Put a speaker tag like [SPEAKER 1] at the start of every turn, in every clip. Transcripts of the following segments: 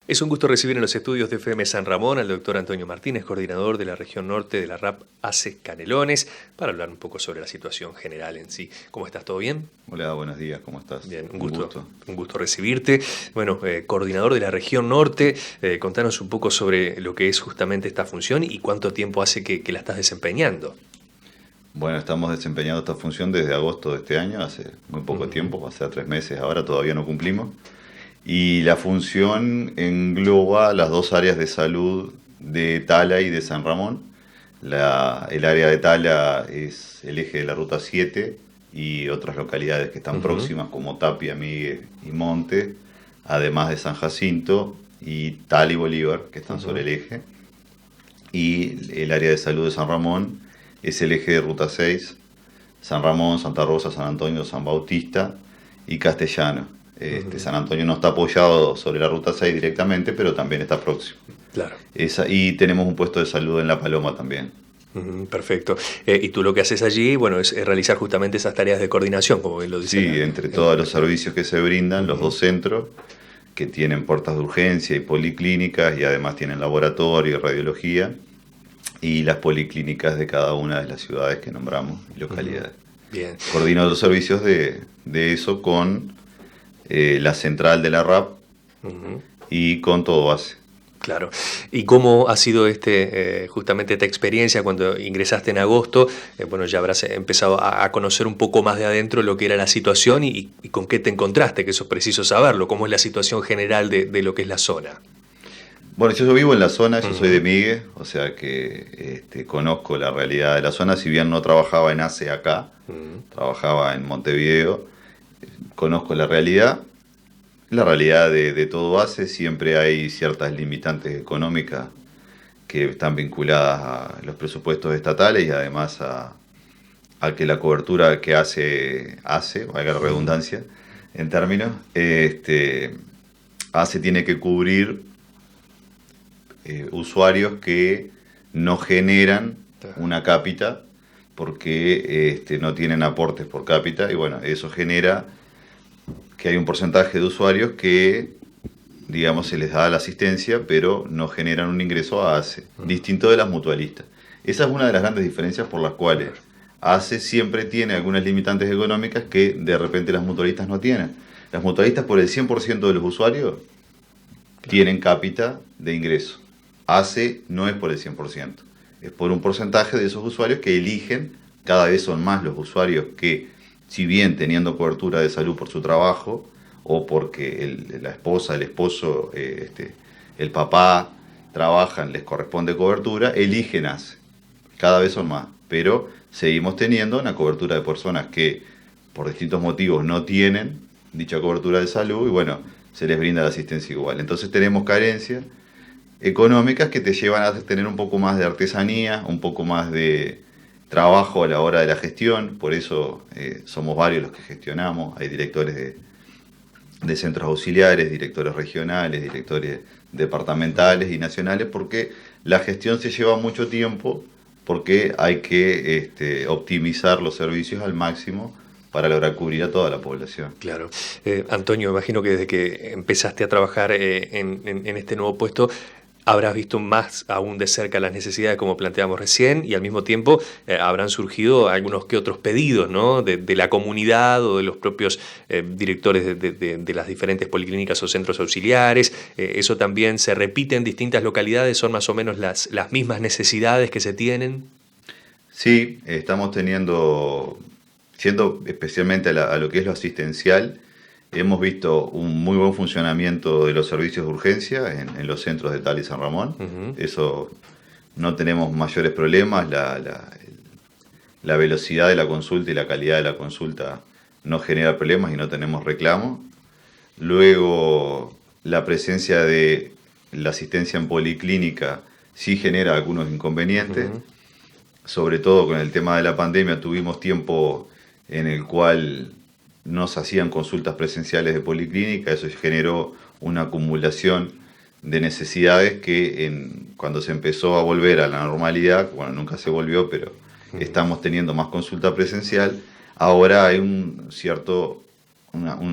[SPEAKER 1] Es un gusto recibir en los estudios de FM San Ramón al doctor Antonio Martínez, coordinador de la región norte de la RAP ACE Canelones, para hablar un poco sobre la situación general en sí. ¿Cómo estás? ¿Todo bien?
[SPEAKER 2] Hola, buenos días, ¿cómo estás?
[SPEAKER 1] Bien, un gusto recibirte. Bueno, coordinador de la región norte, contanos un poco sobre lo que es justamente esta función y cuánto tiempo hace que la estás desempeñando.
[SPEAKER 2] Bueno, estamos desempeñando esta función desde agosto de este año, hace muy poco tiempo, hace 3 meses ahora, todavía no cumplimos. Y la función engloba las dos áreas de salud de Tala y de San Ramón. El área de Tala es el eje de la Ruta 7 y otras localidades que están próximas como Tapia, Migue y Monte, además de San Jacinto y Tala y Bolívar, que están sobre el eje. Y el área de salud de San Ramón es el eje de Ruta 6, San Ramón, Santa Rosa, San Antonio, San Bautista y Castellano. San Antonio no está apoyado sobre la Ruta 6 directamente, pero también está próximo.
[SPEAKER 1] Claro.
[SPEAKER 2] Y tenemos un puesto de salud en La Paloma también.
[SPEAKER 1] Perfecto. Y tú lo que haces allí, bueno, es realizar justamente esas tareas de coordinación, como bien lo dice.
[SPEAKER 2] Sí, entre todos los servicios que se brindan, los dos centros, que tienen puertas de urgencia y policlínicas, y además tienen laboratorio y radiología, y las policlínicas de cada una de las ciudades que nombramos, y localidades.
[SPEAKER 1] Bien.
[SPEAKER 2] Coordino los servicios de eso con la central de la RAP y con Todo ACE.
[SPEAKER 1] Claro. ¿Y cómo ha sido justamente esta experiencia cuando ingresaste en agosto? Bueno, ya habrás empezado a conocer un poco más de adentro lo que era la situación y con qué te encontraste, que eso es preciso saberlo. ¿Cómo es la situación general de lo que es la zona?
[SPEAKER 2] Bueno, yo vivo en la zona, yo soy de Migue, o sea que conozco la realidad de la zona, si bien no trabajaba en ACE acá, trabajaba en Montevideo, conozco la realidad. La realidad de todo ACE, siempre hay ciertas limitantes económicas que están vinculadas a los presupuestos estatales y además a que la cobertura que hace, valga la redundancia en términos, ACE tiene que cubrir usuarios que no generan una cápita porque no tienen aportes por cápita y bueno, eso genera que hay un porcentaje de usuarios que, digamos, se les da la asistencia, pero no generan un ingreso a ACE, distinto de las mutualistas. Esa es una de las grandes diferencias por las cuales ACE siempre tiene algunas limitantes económicas que de repente las mutualistas no tienen. Las mutualistas por el 100% de los usuarios tienen cápita de ingreso. ACE no es por el 100%, es por un porcentaje de esos usuarios que eligen, cada vez son más los usuarios que, si bien teniendo cobertura de salud por su trabajo o porque la esposa, el esposo, el papá trabajan, les corresponde cobertura, eligen ACE. Cada vez son más, pero seguimos teniendo una cobertura de personas que por distintos motivos no tienen dicha cobertura de salud y bueno, se les brinda la asistencia igual. Entonces tenemos carencias económicas que te llevan a tener un poco más de artesanía, un poco más de trabajo a la hora de la gestión, por eso somos varios los que gestionamos, hay directores de centros auxiliares, directores regionales, directores departamentales y nacionales, porque la gestión se lleva mucho tiempo, porque hay que optimizar los servicios al máximo para lograr cubrir a toda la población.
[SPEAKER 1] Claro. Antonio, imagino que desde que empezaste a trabajar en este nuevo puesto, habrás visto más aún de cerca las necesidades como planteamos recién y al mismo tiempo habrán surgido algunos que otros pedidos, ¿no? de la comunidad o de los propios directores de las diferentes policlínicas o centros auxiliares. Eso también se repite en distintas localidades, son más o menos las mismas necesidades que se tienen.
[SPEAKER 2] Sí, estamos teniendo, siendo especialmente a lo que es lo asistencial, hemos visto un muy buen funcionamiento de los servicios de urgencia en los centros de Tala y San Ramón. Eso no tenemos mayores problemas. La velocidad de la consulta y la calidad de la consulta no genera problemas y no tenemos reclamos. Luego, la presencia de la asistencia en policlínica sí genera algunos inconvenientes. Sobre todo con el tema de la pandemia tuvimos tiempo en el cual no se hacían consultas presenciales de policlínica, eso generó una acumulación de necesidades que cuando se empezó a volver a la normalidad, bueno, nunca se volvió, pero estamos teniendo más consulta presencial, ahora hay un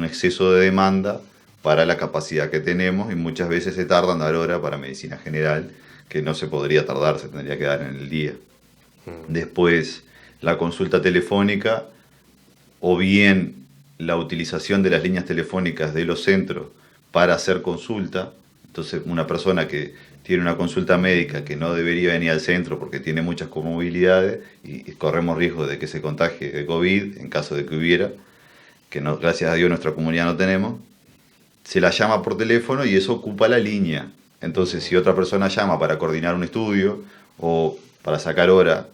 [SPEAKER 2] exceso de demanda para la capacidad que tenemos, y muchas veces se tarda en dar hora para medicina general, que no se podría tardar, se tendría que dar en el día. Después, la consulta telefónica, o bien la utilización de las líneas telefónicas de los centros para hacer consulta. Entonces, una persona que tiene una consulta médica que no debería venir al centro porque tiene muchas comorbilidades y corremos riesgo de que se contagie de COVID en caso de que hubiera, que no, gracias a Dios, nuestra comunidad no tenemos, se la llama por teléfono y eso ocupa la línea. Entonces, si otra persona llama para coordinar un estudio o para sacar hora,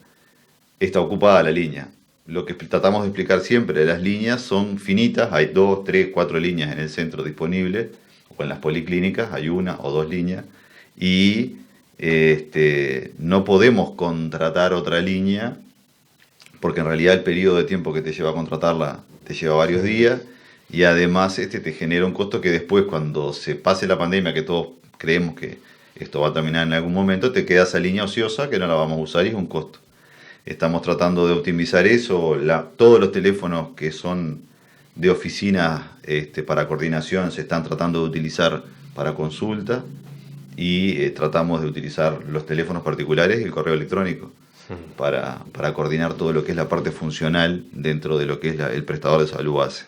[SPEAKER 2] está ocupada la línea. Lo que tratamos de explicar siempre, las líneas son finitas, hay 2, 3, 4 líneas en el centro disponibles, o en las policlínicas hay 1 o 2 líneas, y no podemos contratar otra línea, porque en realidad el periodo de tiempo que te lleva a contratarla te lleva varios días, y además te genera un costo que después, cuando se pase la pandemia, que todos creemos que esto va a terminar en algún momento, te queda esa línea ociosa que no la vamos a usar y es un costo. Estamos tratando de optimizar eso. Todos los teléfonos que son de oficinas para coordinación se están tratando de utilizar para consulta, y tratamos de utilizar los teléfonos particulares y el correo electrónico para coordinar todo lo que es la parte funcional dentro de lo que es el prestador de salud hace.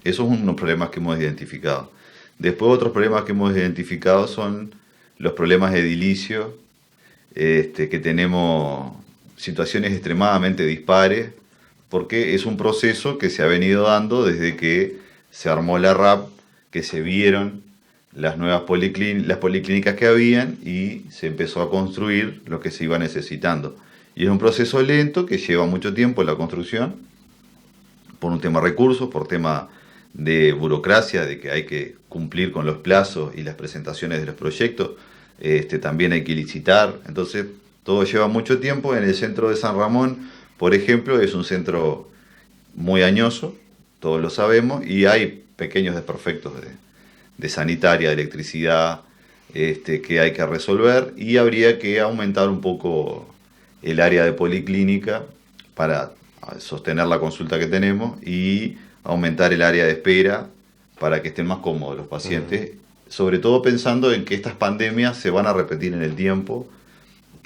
[SPEAKER 2] Esos son unos problemas que hemos identificado. Después, otros problemas que hemos identificado son los problemas edilicios, que tenemos situaciones extremadamente dispares, porque es un proceso que se ha venido dando desde que se armó la RAP, que se vieron las nuevas las policlínicas que habían y se empezó a construir lo que se iba necesitando. Y es un proceso lento que lleva mucho tiempo la construcción, por un tema de recursos, por tema de burocracia, de que hay que cumplir con los plazos y las presentaciones de los proyectos, también hay que licitar, entonces todo lleva mucho tiempo. En el centro de San Ramón, por ejemplo, es un centro muy añoso, todos lo sabemos, y hay pequeños desperfectos de sanitaria, de electricidad, que hay que resolver, y habría que aumentar un poco el área de policlínica para sostener la consulta que tenemos y aumentar el área de espera para que estén más cómodos los pacientes, sobre todo pensando en que estas pandemias se van a repetir en el tiempo.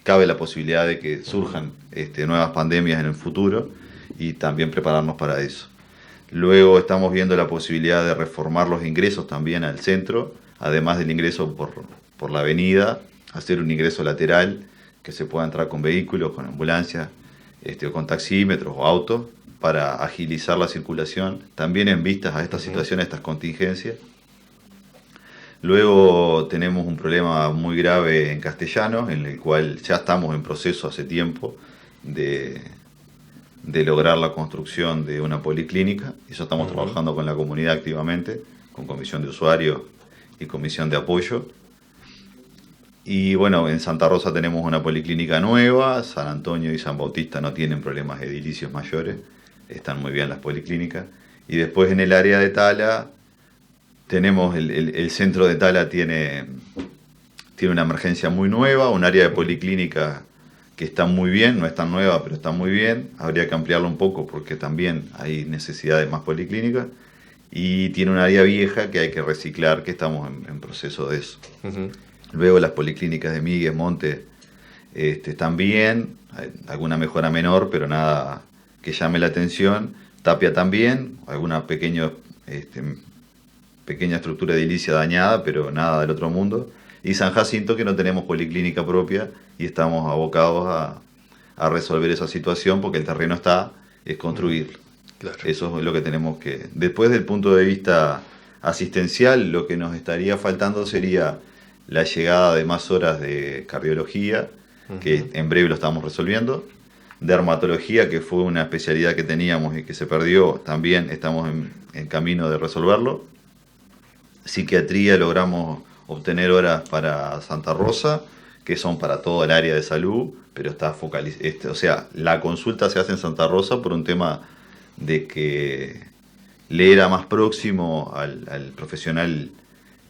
[SPEAKER 2] Cabe la posibilidad de que surjan nuevas pandemias en el futuro y también prepararnos para eso. Luego estamos viendo la posibilidad de reformar los ingresos también al centro, además del ingreso por la avenida, hacer un ingreso lateral que se pueda entrar con vehículos, con ambulancias, o con taxímetros o autos, para agilizar la circulación, también en vistas a estas situaciones, a estas contingencias. Luego tenemos un problema muy grave en Castellanos, en el cual ya estamos en proceso hace tiempo de lograr la construcción de una policlínica. Eso estamos trabajando con la comunidad activamente, con comisión de usuarios y comisión de apoyo. Y bueno, en Santa Rosa tenemos una policlínica nueva, San Antonio y San Bautista no tienen problemas edilicios mayores, están muy bien las policlínicas. Y después en el área de Tala, tenemos el centro de Tala tiene una emergencia muy nueva, un área de policlínica que está muy bien, no es tan nueva, pero está muy bien. Habría que ampliarlo un poco porque también hay necesidad de más policlínicas. Y tiene un área vieja que hay que reciclar, que estamos en proceso de eso. Luego las policlínicas de Miguel, Monte, están bien, hay alguna mejora menor, pero nada que llame la atención. Tapia también, alguna pequeña estructura edilicia dañada, pero nada del otro mundo. Y San Jacinto, que no tenemos policlínica propia y estamos abocados a resolver esa situación porque el terreno es construirlo. Claro. Eso es lo que tenemos que... Después, del punto de vista asistencial, lo que nos estaría faltando sería la llegada de más horas de cardiología, que en breve lo estamos resolviendo. Dermatología, que fue una especialidad que teníamos y que se perdió, también estamos en camino de resolverlo. Psiquiatría, logramos obtener horas para Santa Rosa, que son para todo el área de salud, pero está focalizado. O sea, la consulta se hace en Santa Rosa por un tema de que le era más próximo al profesional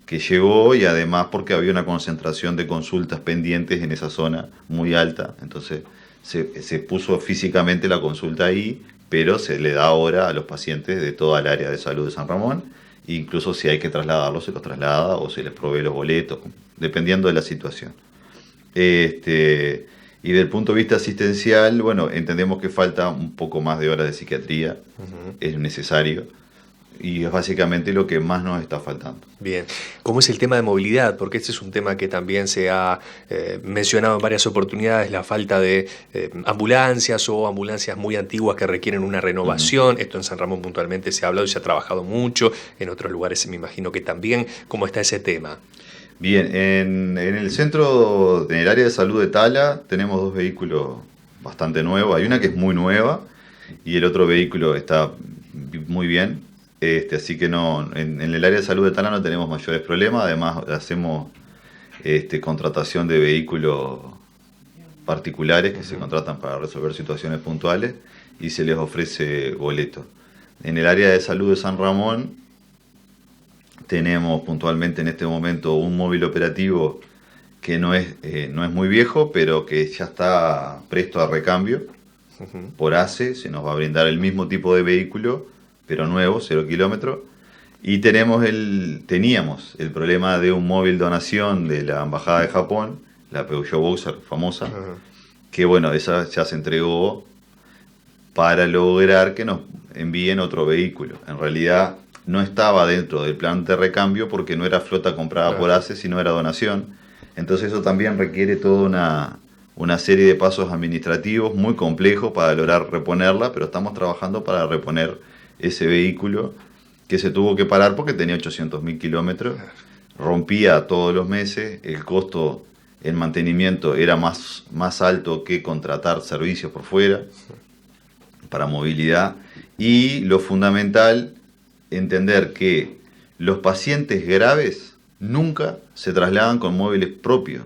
[SPEAKER 2] que llegó, y además porque había una concentración de consultas pendientes en esa zona muy alta. Entonces se puso físicamente la consulta ahí, pero se le da ahora a los pacientes de toda el área de salud de San Ramón, incluso si hay que trasladarlos, se los traslada o se les provee los boletos, dependiendo de la situación. Y del punto de vista asistencial, bueno, entendemos que falta un poco más de horas de psiquiatría, es necesario, y es básicamente lo que más nos está faltando.
[SPEAKER 1] Bien, ¿cómo es el tema de movilidad? Porque este es un tema que también se ha mencionado en varias oportunidades, la falta de ambulancias o ambulancias muy antiguas que requieren una renovación. Esto en San Ramón puntualmente se ha hablado y se ha trabajado mucho, en otros lugares me imagino que también. ¿Cómo está ese tema?
[SPEAKER 2] Bien, en el centro, en el área de salud de Tala, tenemos 2 vehículos bastante nuevos. Hay una que es muy nueva y el otro vehículo está muy bien. Así que no, en el área de salud de Tala no tenemos mayores problemas. Además, hacemos contratación de vehículos particulares que se contratan para resolver situaciones puntuales y se les ofrece boleto. En el área de salud de San Ramón, tenemos puntualmente en este momento un móvil operativo que no es muy viejo, pero que ya está presto a recambio por ACE. Se nos va a brindar el mismo tipo de vehículo, pero nuevo, 0 kilómetros. Y teníamos el problema de un móvil donación de la Embajada de Japón, la Peugeot Boxer famosa, que bueno, esa ya se entregó para lograr que nos envíen otro vehículo. En realidad no estaba dentro del plan de recambio porque no era flota comprada por ACE, sino era donación. Entonces eso también requiere toda una serie de pasos administrativos muy complejos para lograr reponerla, pero estamos trabajando para reponer ese vehículo que se tuvo que parar porque tenía 800.000 kilómetros, rompía todos los meses, el costo en mantenimiento era más alto que contratar servicios por fuera para movilidad, y lo fundamental, entender que los pacientes graves nunca se trasladan con móviles propios.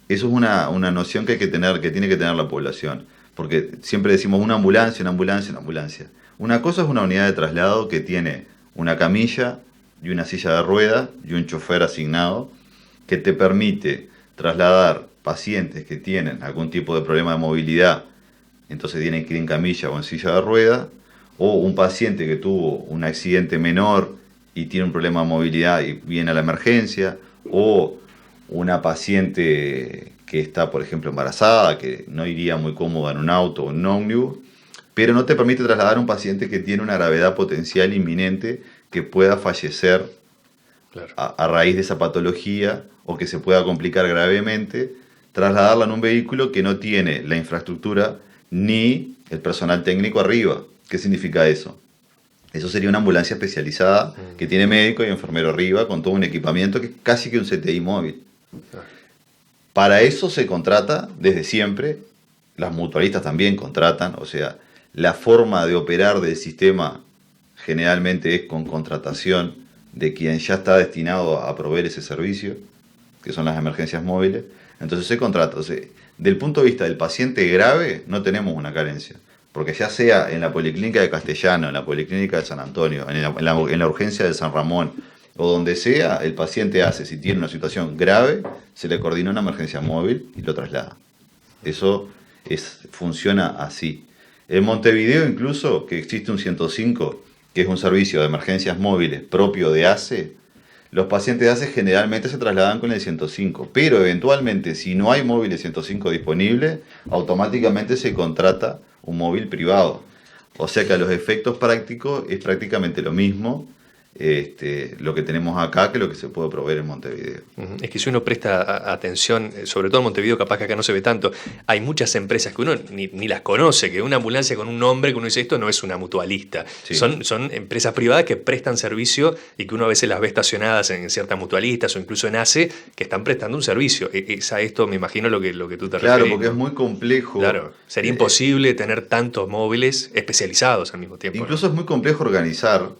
[SPEAKER 2] Eso es una noción que tiene que tener la población, porque siempre decimos una ambulancia, una ambulancia, una ambulancia. Una cosa es una unidad de traslado que tiene una camilla y una silla de ruedas y un chofer asignado que te permite trasladar pacientes que tienen algún tipo de problema de movilidad, entonces tienen que ir en camilla o en silla de ruedas, o un paciente que tuvo un accidente menor y tiene un problema de movilidad y viene a la emergencia, o una paciente que está, por ejemplo, embarazada, que no iría muy cómoda en un auto o en un ómnibus, pero no te permite trasladar a un paciente que tiene una gravedad potencial inminente que pueda fallecer a raíz de esa patología o que se pueda complicar gravemente, trasladarla en un vehículo que no tiene la infraestructura ni el personal técnico arriba. ¿Qué significa eso? Eso sería una ambulancia especializada que tiene médico y enfermero arriba con todo un equipamiento que es casi que un CTI móvil. Para eso se contrata desde siempre, las mutualistas también contratan, o sea, la forma de operar del sistema generalmente es con contratación de quien ya está destinado a proveer ese servicio, que son las emergencias móviles. Entonces se contrata. O sea, del punto de vista del paciente grave no tenemos una carencia, porque ya sea en la Policlínica de Castellano, en la Policlínica de San Antonio, en la urgencia de San Ramón, o donde sea, el paciente si tiene una situación grave, se le coordina una emergencia móvil y lo traslada. Eso funciona así. En Montevideo incluso, que existe un 105, que es un servicio de emergencias móviles propio de ACE, los pacientes de ACE generalmente se trasladan con el 105, pero eventualmente si no hay móviles 105 disponibles, automáticamente se contrata un móvil privado. O sea que a los efectos prácticos es prácticamente lo mismo lo que tenemos acá que lo que se puede proveer en Montevideo.
[SPEAKER 1] Es que si uno presta atención, sobre todo en Montevideo, capaz que acá no se ve tanto, hay muchas empresas que uno ni las conoce, que una ambulancia con un nombre que uno dice esto no es una mutualista. Sí. Son empresas privadas que prestan servicio y que uno a veces las ve estacionadas en ciertas mutualistas o incluso en ACE que están prestando un servicio. Es a esto me imagino lo que tú te referís.
[SPEAKER 2] Claro, porque es muy complejo.
[SPEAKER 1] Claro, sería imposible tener tantos móviles especializados al mismo tiempo.
[SPEAKER 2] Incluso es muy complejo organizar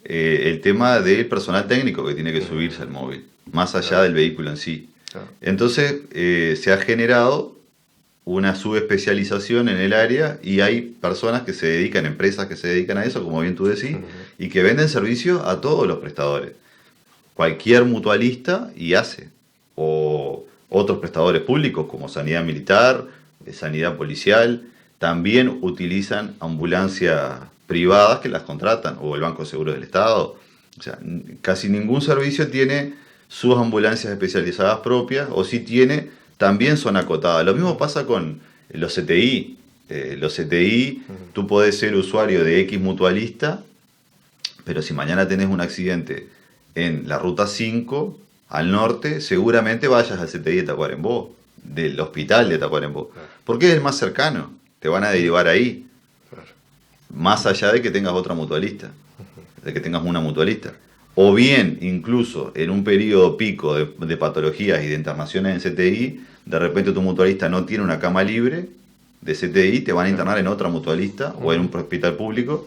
[SPEAKER 2] el tema del personal técnico que tiene que subirse al móvil, más allá del vehículo en sí. Entonces se ha generado una subespecialización en el área y hay personas que se dedican, empresas que se dedican a eso, como bien tú decís, y que venden servicios a todos los prestadores. Cualquier mutualista y ACE, o otros prestadores públicos como Sanidad Militar, Sanidad Policial, también utilizan ambulancias privadas que las contratan, o el Banco de Seguros del Estado. O sea, casi ningún servicio tiene sus ambulancias especializadas propias, o si tiene, también son acotadas. Lo mismo pasa con los CTI. Los CTI, tú podés ser usuario de X mutualista, pero si mañana tenés un accidente en la ruta 5 al norte, seguramente vayas al CTI de Tacuarembó, del hospital de Tacuarembó, porque es el más cercano, te van a derivar ahí, más allá de que tengas otra mutualista, de que tengas una mutualista. O bien, incluso en un periodo pico de patologías y de internaciones en CTI, de repente tu mutualista no tiene una cama libre de CTI, te van a internar en otra mutualista o en un hospital público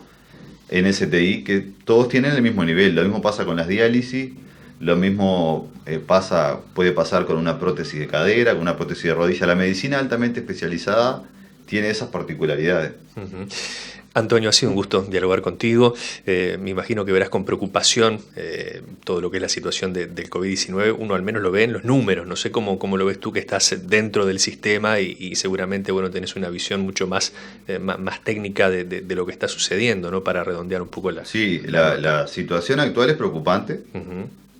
[SPEAKER 2] en STI, que todos tienen el mismo nivel. Lo mismo pasa con las diálisis, lo mismo puede pasar con una prótesis de cadera, con una prótesis de rodilla. La medicina altamente especializada tiene esas particularidades.
[SPEAKER 1] Antonio, ha sido un gusto dialogar contigo. Me imagino que verás con preocupación todo lo que es la situación del COVID-19. Uno al menos lo ve en los números. No sé cómo lo ves tú, que estás dentro del sistema y seguramente tenés una visión mucho más técnica de lo que está sucediendo, ¿no? Para redondear un poco la...
[SPEAKER 2] Sí, la situación actual es preocupante.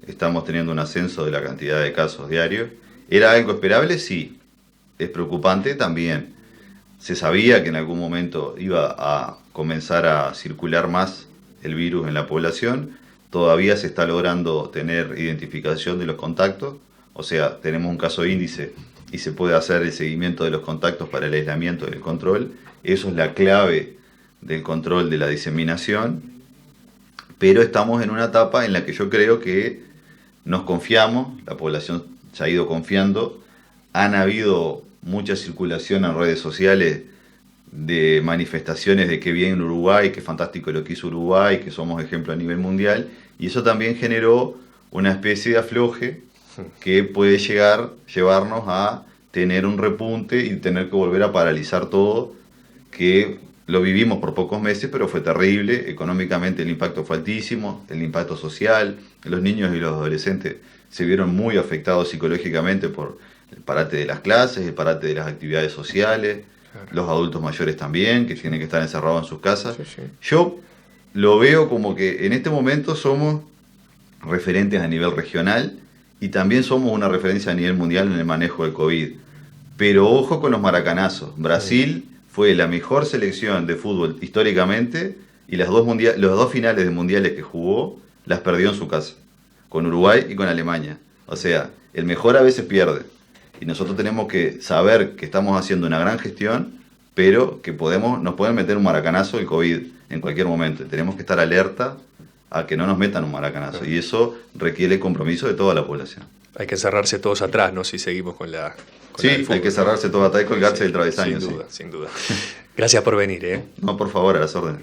[SPEAKER 2] Estamos teniendo un ascenso de la cantidad de casos diarios. ¿Era algo esperable? Sí. Es preocupante también. Se sabía que en algún momento iba a comenzar a circular más el virus en la población. Todavía se está logrando tener identificación de los contactos. O sea, tenemos un caso índice y se puede hacer el seguimiento de los contactos para el aislamiento y el control. Eso es la clave del control de la diseminación. Pero estamos en una etapa en la que yo creo que nos confiamos, la población se ha ido confiando. Han habido mucha circulación en redes sociales de manifestaciones de qué bien Uruguay, qué fantástico lo que hizo Uruguay, que somos ejemplo a nivel mundial, y eso también generó una especie de afloje que puede llevarnos a tener un repunte y tener que volver a paralizar todo, que lo vivimos por pocos meses, pero fue terrible. Económicamente el impacto fue altísimo, el impacto social, los niños y los adolescentes se vieron muy afectados psicológicamente por el parate de las clases, el parate de las actividades sociales, los adultos mayores también, que tienen que estar encerrados en sus casas. Sí. Yo lo veo como que en este momento somos referentes a nivel regional y también somos una referencia a nivel mundial en el manejo del COVID. Pero ojo con los maracanazos. Brasil fue la mejor selección de fútbol históricamente y los dos finales de mundiales que jugó las perdió en su casa, con Uruguay y con Alemania. O sea, el mejor a veces pierde. Y nosotros tenemos que saber que estamos haciendo una gran gestión, pero que nos pueden meter un maracanazo el COVID en cualquier momento. Tenemos que estar alerta a que no nos metan un maracanazo. Claro. Y eso requiere el compromiso de toda la población.
[SPEAKER 1] Hay que cerrarse todos atrás, ¿no? Si seguimos con la...
[SPEAKER 2] Sí, hay que cerrarse todos atrás y colgarse del travesaño.
[SPEAKER 1] Sin duda, sin duda. Gracias por venir, ¿eh?
[SPEAKER 2] No, por favor, a las órdenes.